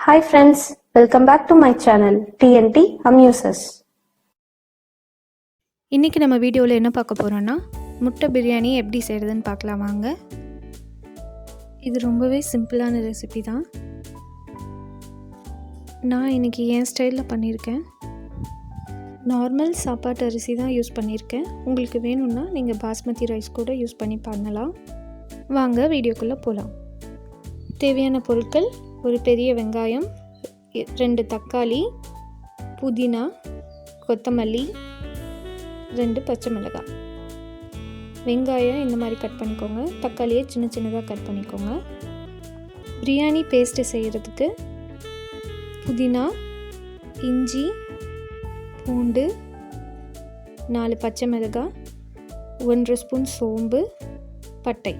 Hi friends, welcome back to my channel TNT Amuses. இன்றைக்கி நம்ம வீடியோவில் என்ன பார்க்க போகிறோன்னா முட்டை பிரியாணி எப்படி செய்கிறதுன்னு பார்க்கலாம் வாங்க. இது ரொம்பவே சிம்பிளான ரெசிபி தான். நான் இன்றைக்கி என் ஸ்டைலில் பண்ணியிருக்கேன். நார்மல் சாப்பாட்டு அரிசி தான் யூஸ் பண்ணியிருக்கேன். உங்களுக்கு வேணும்னா நீங்கள் பாஸ்மதி ரைஸ் கூட யூஸ் பண்ணி பண்ணலாம். வாங்க வீடியோக்குள்ளே போகலாம். தேவையான பொருட்கள்: ஒரு பெரிய வெங்காயம், 2 தக்காளி, புதினா, கொத்தமல்லி, 2 பச்சை மிளகாய். வெங்காயம் இந்த மாதிரி கட் பண்ணிக்கோங்க. தக்காளியை சின்ன சின்னதாக கட் பண்ணிக்கோங்க. பிரியாணி பேஸ்ட்டு செய்கிறதுக்கு புதினா, இஞ்சி, பூண்டு, 4 பச்சை மிளகாய், 1 ஸ்பூன் சோம்பு, பட்டை.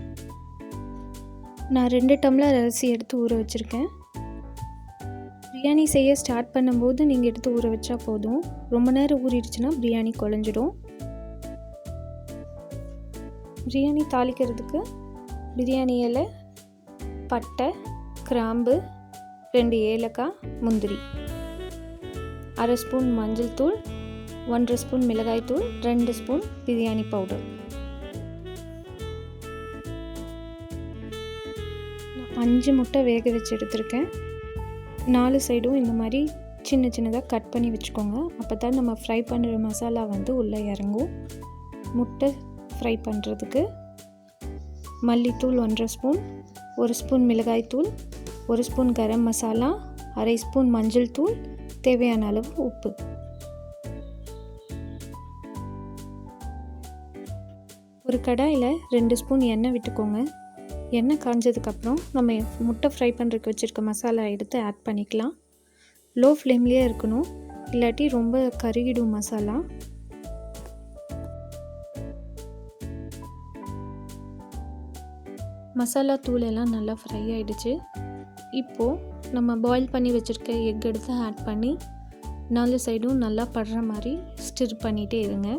நான் 2 டம்ளர் அரிசி எடுத்து ஊற வச்சுருக்கேன். பிரியாணி செய்ய ஸ்டார்ட் பண்ணும்போது நீங்கள் எடுத்து ஊற வச்சா போதும். ரொம்ப நேரம் ஊறிடுச்சுன்னா பிரியாணி குழஞ்சிடும். பிரியாணி தாளிக்கிறதுக்கு பிரியாணி இலை, பட்டை, கிராம்பு, 2 ஏலக்காய், முந்திரி, 1/2 ஸ்பூன் மஞ்சள் தூள், 1/2 ஸ்பூன் மிளகாய் தூள், 2 ஸ்பூன் பிரியாணி பவுடர். 5 முட்டை வேக வச்சு எடுத்திருக்கேன். 4 சைடும் இந்த மாதிரி சின்ன சின்னதாக கட் பண்ணி வச்சுக்கோங்க. அப்போ தான் நம்ம ஃப்ரை பண்ணுற மசாலா உள்ளே இறங்கும். முட்டை ஃப்ரை பண்ணுறதுக்கு மல்லித்தூள் 1/2 ஸ்பூன், 1 ஸ்பூன் மிளகாய்த்தூள், 1 ஸ்பூன் கரம் மசாலா, 1/2 ஸ்பூன் மஞ்சள் தூள், தேவையான அளவு உப்பு. ஒரு கடாயில் 2 ஸ்பூன் எண்ணெய் விட்டுக்கோங்க. எண்ணெய் காஞ்சதுக்கப்புறம் நம்ம முட்டை ஃப்ரை பண்ணுறதுக்கு வச்சுருக்க மசாலா எடுத்து ஆட் பண்ணிக்கலாம். லோ ஃப்ளேம்லேயே இருக்கணும், இல்லாட்டி ரொம்ப கருகிடும் மசாலா. மசாலா தூள் எல்லாம் நல்லா ஃப்ரை ஆகிடுச்சு. இப்போது நம்ம பாயில் பண்ணி வச்சுருக்க எக் எடுத்து ஆட் பண்ணி 4 சைடும் நல்லா படுற மாதிரி ஸ்டிர் பண்ணிகிட்டே இருங்க.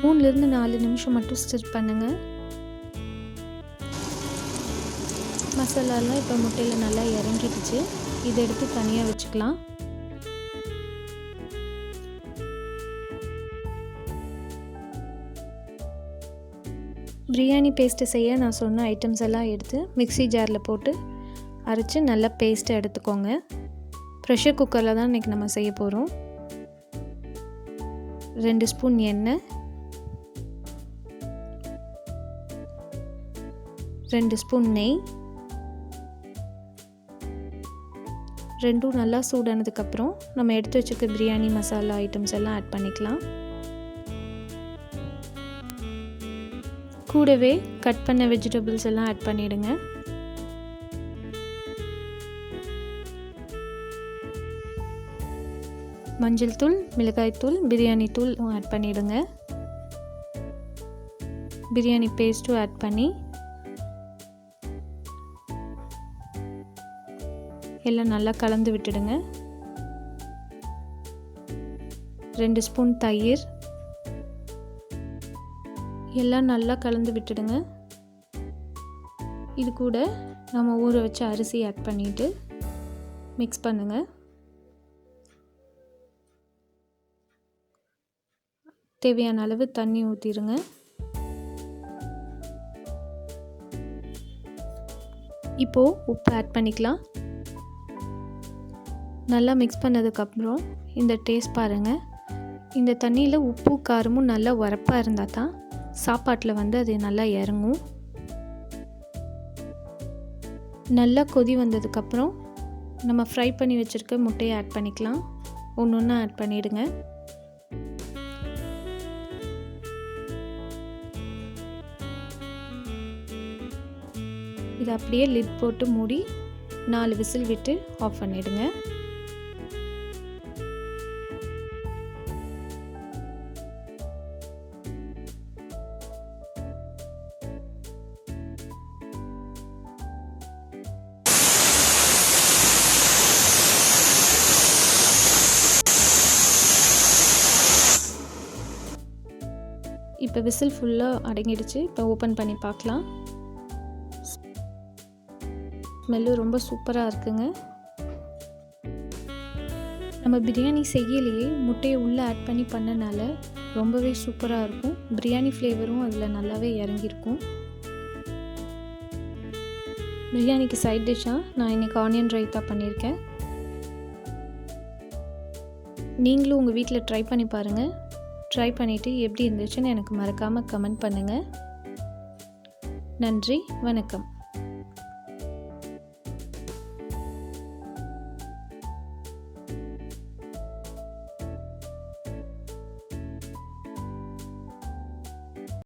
3லிருந்து 4 நிமிஷம் மட்டும் ஸ்டிர் பண்ணுங்கள். மசாலாலாம் இப்போ முட்டையில் நல்லா இறங்கிடுச்சு. இதை எடுத்து தனியாக வச்சுக்கலாம். பிரியாணி பேஸ்ட்டு செய்ய நான் சொன்ன ஐட்டம்ஸ் எல்லாம் எடுத்து மிக்ஸி ஜாரில் போட்டு அரைச்சி நல்லா பேஸ்ட்டை எடுத்துக்கோங்க. ப்ரெஷர் குக்கரில் தான் இன்றைக்கி நம்ம செய்ய போகிறோம். 2 ஸ்பூன் எண்ணெய், 2 ஸ்பூன் நெய், 2ம் நல்லா சூடானதுக்கப்புறம் நம்ம எடுத்து வச்சுருக்க பிரியாணி மசாலா ஐட்டம்ஸ் எல்லாம் ஆட் பண்ணிக்கலாம். கூடவே கட் பண்ண வெஜிடபிள்ஸ் எல்லாம் ஆட் பண்ணிவிடுங்க. மஞ்சள் தூள், மிளகாய் தூள், பிரியாணி தூள் ஆட் பண்ணிவிடுங்க. பிரியாணி பேஸ்ட்டும் ஆட் பண்ணி எல்லாம் நல்லா கலந்து விட்டுடுங்க. 2 ஸ்பூன் தயிர், எல்லாம் நல்லா கலந்து விட்டுடுங்க. இது கூட நம்ம ஊற வச்ச அரிசி ஆட் பண்ணிவிட்டு மிக்ஸ் பண்ணுங்கள். தேவையான அளவு தண்ணி ஊற்றிடுங்க. இப்போது உப்பு ஆட் பண்ணிக்கலாம். நல்லா மிக்ஸ் பண்ணதுக்கப்புறம் இந்த டேஸ்ட் பாருங்கள். இந்த தண்ணியில் உப்பு காரமும் நல்லா உரப்பாக இருந்தால் தான் சாப்பாட்டில் அது நல்லா இறங்கும். நல்லா கொதி வந்ததுக்கப்புறம் நம்ம ஃப்ரை பண்ணி வச்சுருக்க முட்டையை ஆட் பண்ணிக்கலாம். ஒன்று ஆட் பண்ணிவிடுங்க. இதை அப்படியே லிட் போட்டு மூடி 4 விசில் விட்டு ஆஃப் பண்ணிவிடுங்க. இப்போ விசில் ஃபுல்லாக அடங்கிடுச்சு. இப்போ ஓப்பன் பண்ணி பார்க்கலாம். ஸ்மெல்லு ரொம்ப சூப்பராக இருக்குங்க. நம்ம பிரியாணி செய்யலையே முட்டையை உள்ளே ஆட் பண்ணி பண்ணனால ரொம்பவே சூப்பராக இருக்கும். பிரியாணி ஃப்ளேவரும் அதில் நல்லாவே இறங்கியிருக்கும். பிரியாணிக்கு சைட் டிஷ்ஷாக நான் இன்றைக்கி ஆனியன் ரைத்தா பண்ணியிருக்கேன். நீங்களும் உங்கள் வீட்டில் ட்ரை பண்ணி பாருங்கள். ட்ரை பண்ணிவிட்டு எப்படி இருந்துச்சுன்னு எனக்கு மறக்காமல் கமெண்ட் பண்ணுங்கள். நன்றி, வணக்கம்.